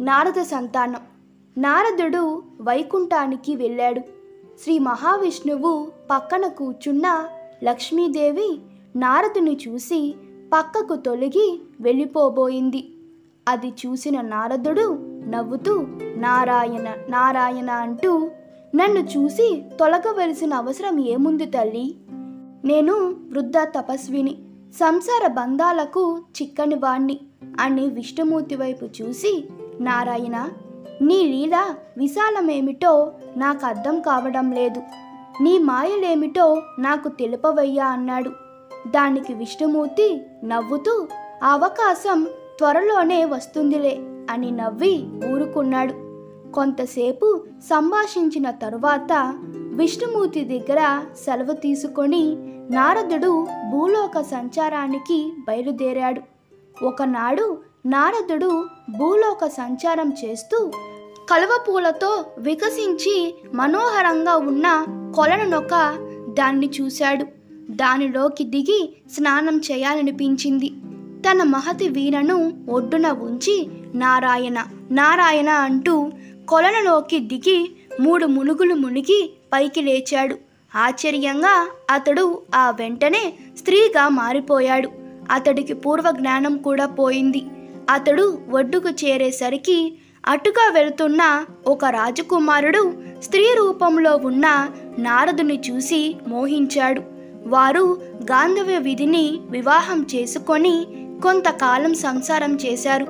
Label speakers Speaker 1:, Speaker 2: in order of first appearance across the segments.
Speaker 1: నారద సంతానం. నారదుడు వైకుంఠానికి వెళ్ళాడు. శ్రీ మహావిష్ణువు పక్కన కూర్చున్న లక్ష్మీదేవి నారదుని చూసి పక్కకు తొలగి వెళ్ళిపోబోయింది. అది చూసిన నారదుడు నవ్వుతూ నారాయణ నారాయణ అంటూ, నన్ను చూసి తొలగవలసిన అవసరం ఏముంది తల్లి? నేను వృద్ధ తపస్విని, సంసార బంధాలకు చిక్కని వాణ్ణి అని విష్ణుమూర్తి వైపు చూసి, నారాయణ, నీ లీల విశాలమేమిటో నాకు అర్థం కావడం లేదు, నీ మాయలేమిటో నాకు తెలుపవయ్యా అన్నాడు. దానికి విష్ణుమూర్తి నవ్వుతూ, ఆ అవకాశం త్వరలోనే వస్తుందిలే అని నవ్వి ఊరుకున్నాడు. కొంతసేపు సంభాషించిన తరువాత విష్ణుమూర్తి దగ్గర సెలవు తీసుకొని నారదుడు భూలోక సంచారానికి బయలుదేరాడు. ఒకనాడు నారదుడు భూలోక సంచారం చేస్తూ కలువ పూలతో వికసించి మనోహరంగా ఉన్న కొలనునొక దాన్ని చూశాడు. దానిలోకి దిగి స్నానం చేయాలనిపించింది. తన మహతి వీణను ఒడ్డున ఉంచి నారాయణ నారాయణ అంటూ కొలనులోకి దిగి 3 మునుగులు మునిగి పైకి లేచాడు. ఆశ్చర్యంగా అతడు ఆ వెంటనే స్త్రీగా మారిపోయాడు. అతడికి పూర్వ జ్ఞానం కూడా పోయింది. అతడు ఒడ్డుకు చేరేసరికి అటుగా వెళుతున్న ఒక రాజకుమారుడు స్త్రీ రూపంలో ఉన్న నారదుని చూసి మోహించాడు. వారు గాంధర్వ విధిని వివాహం చేసుకొని కొంతకాలం సంసారం చేశారు.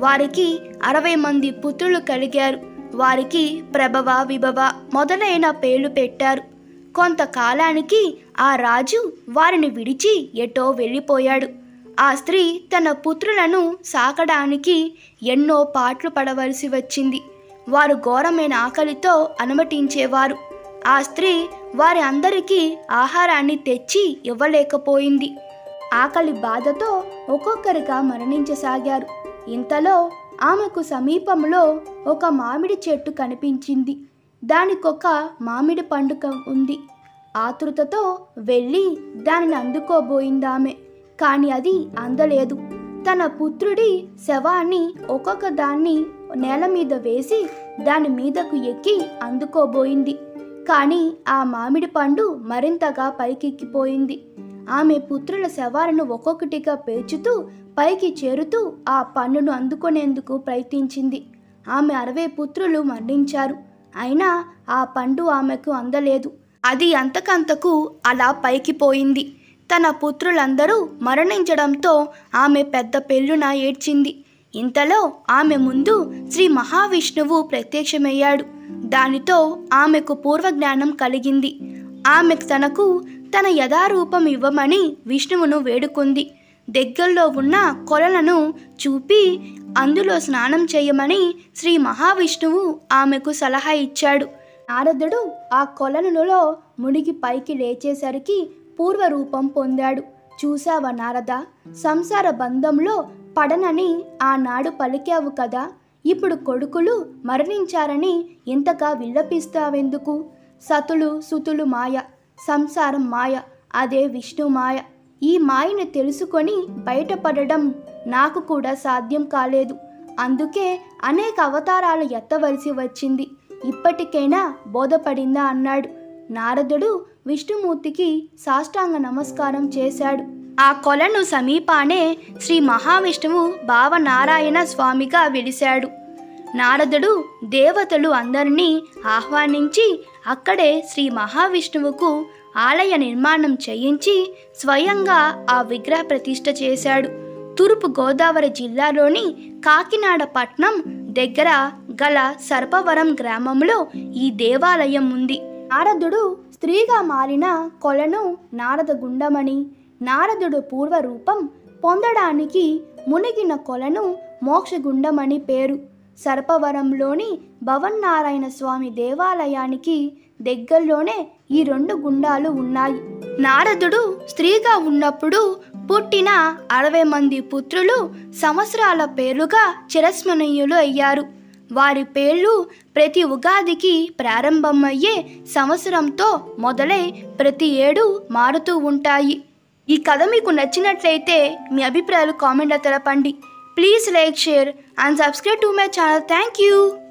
Speaker 1: వారికి 60 మంది పుత్రులు కలిగారు. వారికి ప్రభవ విభవ మొదలైన పేర్లు పెట్టారు. కొంతకాలానికి ఆ రాజు వారిని విడిచి ఎటో వెళ్ళిపోయాడు. ఆ స్త్రీ తన పుత్రులను సాకడానికి ఎన్నో పాట్లు పడవలసి వచ్చింది. వారు ఘోరమైన ఆకలితో అనుమతించేవారు. ఆ స్త్రీ వారి అందరికీ ఆహారాన్ని తెచ్చి ఇవ్వలేకపోయింది. ఆకలి బాధతో ఒక్కొక్కరిగా మరణించసాగారు. ఇంతలో ఆమెకు సమీపంలో ఒక మామిడి చెట్టు కనిపించింది. దానికొక మామిడి పండుగ ఉంది. ఆతృతతో వెళ్ళి దానిని అందుకోబోయిందామె. కానీ అది అందలేదు. తన పుత్రుడి శవాన్ని ఒక్కొక్క దాన్ని నేల మీద వేసి దాని మీదకు ఎక్కి అందుకోబోయింది. కానీ ఆ మామిడి పండు మరింతగా పైకెక్కిపోయింది. ఆమె పుత్రుల శవాలను ఒక్కొక్కటిగా పేర్చుతూ పైకి చేరుతూ ఆ పండును అందుకునేందుకు ప్రయత్నించింది. ఆమె 60 పుత్రులు మరణించారు. అయినా ఆ పండు ఆమెకు అందలేదు. అది అంతకంతకు అలా పైకి పోయింది. తన పుత్రులందరూ మరణించడంతో ఆమె పెద్ద పెళ్ళున ఏడ్చింది. ఇంతలో ఆమె ముందు శ్రీ మహావిష్ణువు ప్రత్యక్షమయ్యాడు. దానితో ఆమెకు పూర్వజ్ఞానం కలిగింది. ఆమె తనకు తన యథారూపం ఇవ్వమని విష్ణువును వేడుకుంది. దగ్గరలో ఉన్న కొలలను చూపి అందులో స్నానం చేయమని శ్రీ మహావిష్ణువు ఆమెకు సలహా ఇచ్చాడు. నారదుడు ఆ కొలనులో మునిగి పైకి లేచేసరికి పూర్వరూపం పొందాడు. చూసావా నారద, సంసార బంధంలో పడనని ఆనాడు పలికావు కదా, ఇప్పుడు కొడుకులు మరణించారని ఇంతగా విల్లపిస్తావెందుకు? సతులు సుతులు మాయ, సంసారం మాయ, అదే విష్ణు మాయ. ఈ మాయను తెలుసుకొని బయటపడడం నాకు కూడా సాధ్యం కాలేదు. అందుకే అనేక అవతారాలు ఎత్తవలసి వచ్చింది. ఇప్పటికైనా బోధపడిందా అన్నాడు. నారదుడు విష్ణుమూర్తికి సాష్టాంగ నమస్కారం చేశాడు. ఆ కొలను సమీపానే శ్రీ మహావిష్ణువు భావనారాయణ స్వామిగా వెలిశాడు. నారదుడు దేవతలు అందరినీ ఆహ్వానించి అక్కడే శ్రీ మహావిష్ణువుకు ఆలయ నిర్మాణం చేయించి స్వయంగా ఆ విగ్రహ ప్రతిష్ఠ చేశాడు. తూర్పు గోదావరి జిల్లాలోని కాకినాడ పట్నం దగ్గర గల సర్పవరం గ్రామంలో ఈ దేవాలయం ఉంది. నారదుడు స్త్రీగా మారిన కొలను నారద గుండమని, నారదుడు పూర్వరూపం పొందడానికి మునిగిన కొలను మోక్షగుండమని పేరు. సర్పవరంలోని భవన్నారాయణ స్వామి దేవాలయానికి దగ్గరలోనే ఈ 2 గుండాలు ఉన్నాయి. నారదుడు స్త్రీగా ఉన్నప్పుడు పుట్టిన 60 మంది పుత్రులు సంవత్సరాల పేర్లుగా చిరస్మరణీయులు అయ్యారు. వారి పేర్లు ప్రతి ఉగాదికి ప్రారంభమయ్యే సంవత్సరంతో మొదలై ప్రతి ఏడు మారుతూ ఉంటాయి. ఈ కథ మీకు నచ్చినట్లయితే మీ అభిప్రాయాలు కామెంట్లో తెలపండి. Please like, share and subscribe to my channel. Thank you.